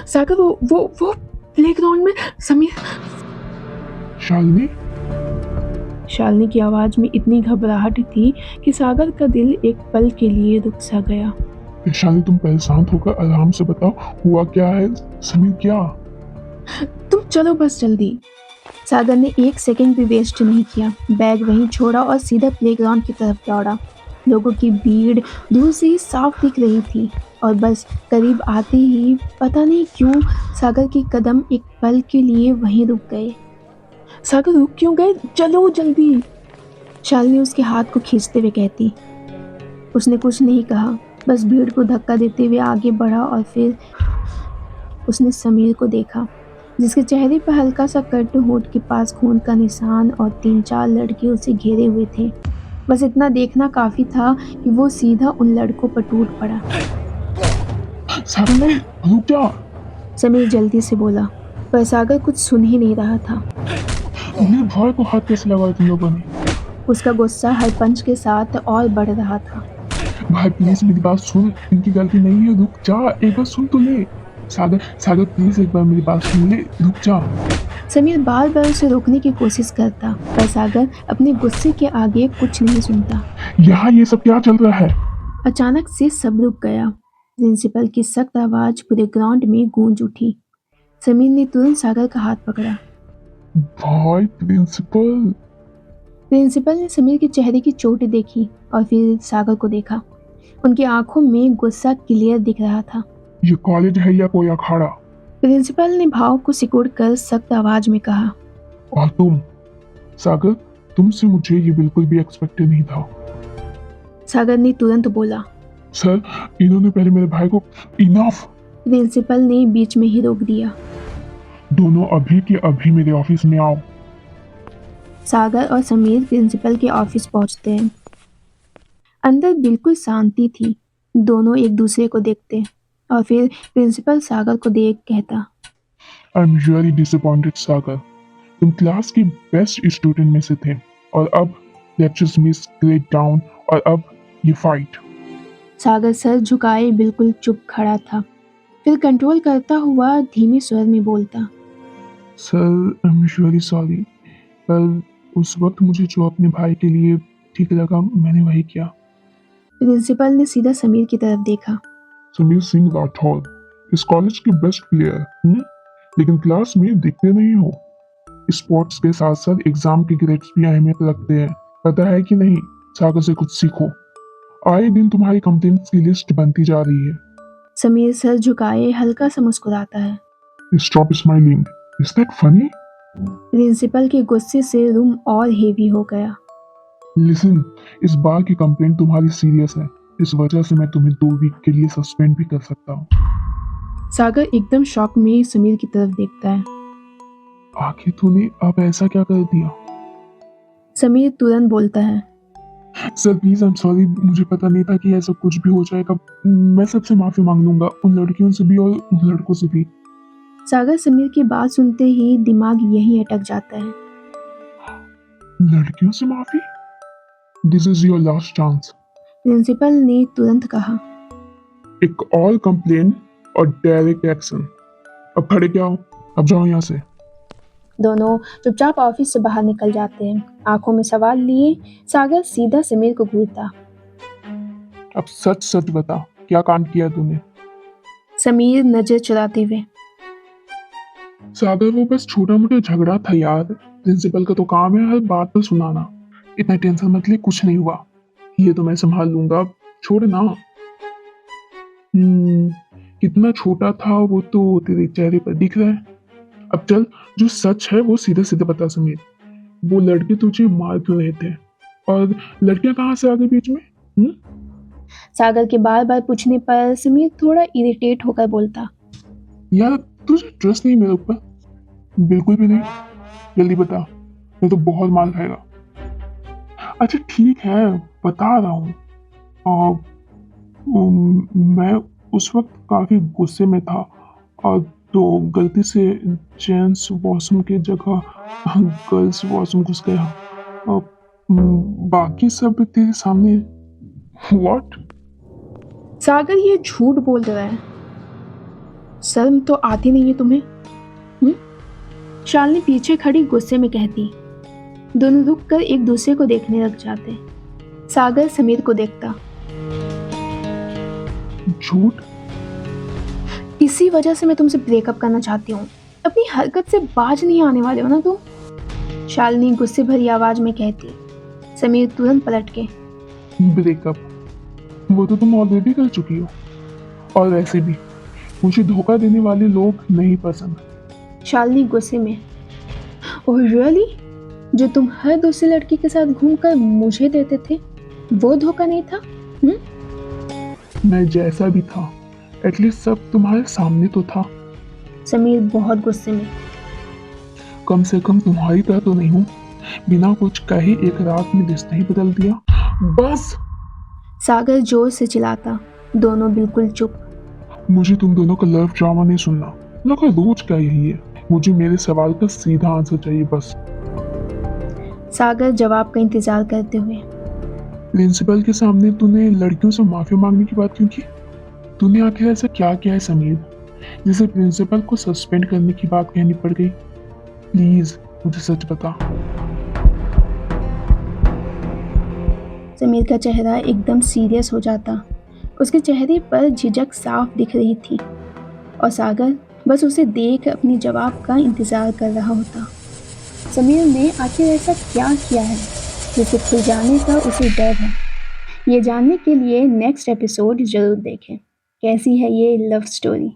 सागर, वो प्लेग्राउंड में समीर। शालिनी, शालिनी की आवाज में इतनी घबराहट थी कि सागर का दिल एक पल के लिए रुक सा गया। शालिनी तुम पहले शांत होकर आराम से बताओ हुआ क्या है। समीर क्या? तुम चलो बस जल्दी। सागर ने एक सेकंड भी वेस्ट नहीं किया, बैग वहीं छोड़ा और सीधा प्लेग्राउंड की तरफ दौड़ा। लोगों की भीड़ दूर से ही साफ दिख रही थी और बस करीब आते ही पता नहीं क्यों सागर के कदम एक पल के लिए वहीं रुक गए। सागर, रुक क्यों गए? चलो जल्दी, शालिनी उसके हाथ को खींचते हुए कहती। उसने कुछ नहीं कहा, बस भीड़ को धक्का देते हुए आगे बढ़ा और फिर उसने समीर को देखा, जिसके चेहरे पर हल्का सा कट, होठ के पास खून का निशान और 3-4 लड़के उसे घेरे हुए थे। बस इतना देखना काफी था कि वो सीधा उन लड़कों पर टूट पड़ा। सागर नहीं, रुक जा। समीर जल्दी से बोला, पर सागर कुछ सुन ही नहीं रहा था। मेरे भाई को हाथ कैसे लगाया तुम लोगों ने? उसका गुस्सा हर पंच के साथ और बढ़ रहा था। भाई प्लीज मेरी बात सुन, इनकी गलती नहीं है, रुक जा, एक बार सुन तो ले। सागर सागर प्लीज एक बार मेरी बात सुन ले, रुक जा। समीर बार बार उसे रोकने की कोशिश करता, पर सागर अपने गुस्से के आगे कुछ नहीं सुनता। यहाँ ये सब क्या चल रहा है? अचानक से सब रुक गया। प्रिंसिपल की सख्त आवाज पूरे ग्राउंड में गूंज उठी। समीर ने तुरंत सागर का हाथ पकड़ा। भाई प्रिंसिपल। प्रिंसिपल ने समीर के चेहरे की चोट देखी और फिर सागर को देखा। उनकी आंखों में गुस्सा क्लियर दिख रहा था। ये कॉलेज है या कोई अखाड़ा? प्रिंसिपल ने भाव को सिकोड़कर सख्त आवाज में कहा। और तुम सागर, तुमसे मुझे ये बिल्कुल भी एक्सपेक्टेड नहीं था। सागर ने तुरंत बोला। सर, इन्होंने पहले मेरे भाई को। इनफ। प्रिंसिपल ने बीच में ही रोक दिया। दोनों अभी के अभी मेरे ऑफिस में आओ। सागर और समीर प्रिंसिपल के ऑफिस पहुंचते हैं। अंदर बिल्कुल शांति थी। दोनों एक दूसरे को देखते और फिर प्रिंसिपल सागर को देख कहता। आई एम रियली डिसअपॉइंटेड सागर, तुम क्लास की बेस्ट स्टूडेंट में से थे और अब लेक्चर्स मिस, ग्रेड डाउन और अब ये फाइट। सागर सर झुकाए बिल्कुल चुप खड़ा था, फिर कंट्रोल करता हुआ धीमे स्वर में बोलता। Sir I am really sorry, पर उस वक्त मुझे जो अपने भाई के लिए ठीक लगा मैंने वही किया। प्रिंसिपल ने सीधा समीर की तरफ देखा। समीर सिंह राठौर इस कॉलेज के बेस्ट प्लेयर, लेकिन क्लास में दिखते नहीं हो। स्पोर्ट्स के साथ साथ एग्जाम के ग्रेड्स भी अहमियत रखते हैं, पता है कि नहीं? सागर से कुछ सीखो। आए दिन तुम्हारी कंप्लेंट्स की लिस्ट बनती जा रही है। समीर सर झुकाए हल्का सा मुस्कुराता है। Stop smiling, is that funny? Principal के गुस्से से रूम और हेवी हो गया। लिसन, इस बार की कंप्लेंट तुम्हारी सीरियस है, इस वजह से मैं तुम्हें 2 वीक के लिए सस्पेंड भी कर सकता हूँ। सागर एकदम शॉक में समीर की तरफ देखता है। आखिर तूने अब ऐसा क्या कर दिया? समीर तुरंत बोलता है। Sir please I am sorry, मुझे पता नहीं था कि ऐसा कुछ भी हो जाएगा। मैं सबसे माफी मांग लूंगा, उन लड़कियों से भी और उन लड़कों से भी। सागर समीर की बात सुनते ही दिमाग यहीं अटक जाता है। लड़कियों से माफी? This is your last chance. Principal ने तुरंत कहा। एक और कंप्लेन और डायरेक्ट एक्शन। अब खड़े क्या हो, अब जाओ यहाँ से। दोनों चुपचाप ऑफिस से बाहर निकल जाते हैं। आंखों में सवाल लिए सागर सीधा समीर को घूरता। अब सच सच बता, क्या कांड किया तूने? समीर नजर चुराते हुए। सागर वो बस छोटा मोटा झगड़ा था यार, प्रिंसिपल का तो काम है हर बात पर सुनाना। इतना टेंशन मत ले, कुछ नहीं हुआ, ये तो मैं संभाल लूंगा, छोड़ ना। कितना छोटा था वो तो तेरे चेहरे पर दिख रहा है। अब चल, जो सच है वो सीधे सीधे बता समीर, वो लड़के तुझे मार क्यों रहे थे और लड़कियां कहाँ से आ गई बीच में? सागर के बार बार पूछने पर समीर थोड़ा इरिटेट होकर बोलता। यार तुझे ट्रस्ट नहीं मेरे ऊपर? बिल्कुल भी नहीं, जल्दी बता, नहीं तो बहुत मार खाएगा। अच्छा ठीक है, बता रहा हूँ। मैं उस वक्त काफी गुस्से में था और तो गलती से जेंट्स वॉशरूम की जगह गर्ल्स वॉशरूम घुस गया और बाकी सब तेरे सामने। व्हाट? सागर ये झूठ बोल रहा है। शर्म तो आती नहीं है तुम्हें? हम्म? शालिनी पीछे खड़ी गुस्से में कहती। दोनों रुक कर एक दूसरे को देखने लग जाते। सागर समीर को देखता। झूठ? इसी वजह से मैं तुमसे ब्रेकअप करना चाहती हूँ। अपनी हरकत से बाज नहीं आने वाले हो ना तुम? शालिनी गुस्से भरी आवाज में कहती। समीर तुरंत पलट के। ब्रेकअप? वो तो तुम ऑलरेडी कर चुकी हो। और वैसे भी मुझे धोखा देने वाले लोग नहीं पसंद। शालिनी गुस्से में। Oh really? जो तुम हर दूसरी लड़की के साथ घूमकर मुझे देते थे वो धोखा नहीं था? मैं जैसा भी था एटलीस्ट सब तुम्हारे सामने तो था। समीर बहुत गुस्से में। कम से कम तुम्हारी तरह तो नहीं हूँ बिना कुछ कहे एक रात में रिश्ता ही बदल दिया। बस। सागर जोर से चिल्लाता। दोनों बिल्कुल चुप। मुझे तुम दोनों का लव ड्रामा नहीं सुनना। लगा रोज का यही है। मुझे मेरे सवाल का सीधा आंसर चाहिए बस। सागर जवाब का इंतजार करते हुए। प्रिंसिपल के सामने तूने लड़कियों से माफी मांगने की बात क्यों की? तूने आखिर ऐसा क्या किया है समीर जिसे प्रिंसिपल को सस्पेंड करने की बात कहनी पड़ गई? प्लीज मुझे सच बता। समीर का चेहरा एकदम सीरियस हो जाता। उसके चेहरे पर झिझक साफ दिख रही थी और सागर बस उसे देख अपनी जवाब का इंतजार कर रहा होता। समीर ने आखिर ऐसा क्या किया है जिसे खुल जाने का उसे डर है? ये जानने के लिए नेक्स्ट एपिसोड जरूर देखें। कैसी है ये लव स्टोरी।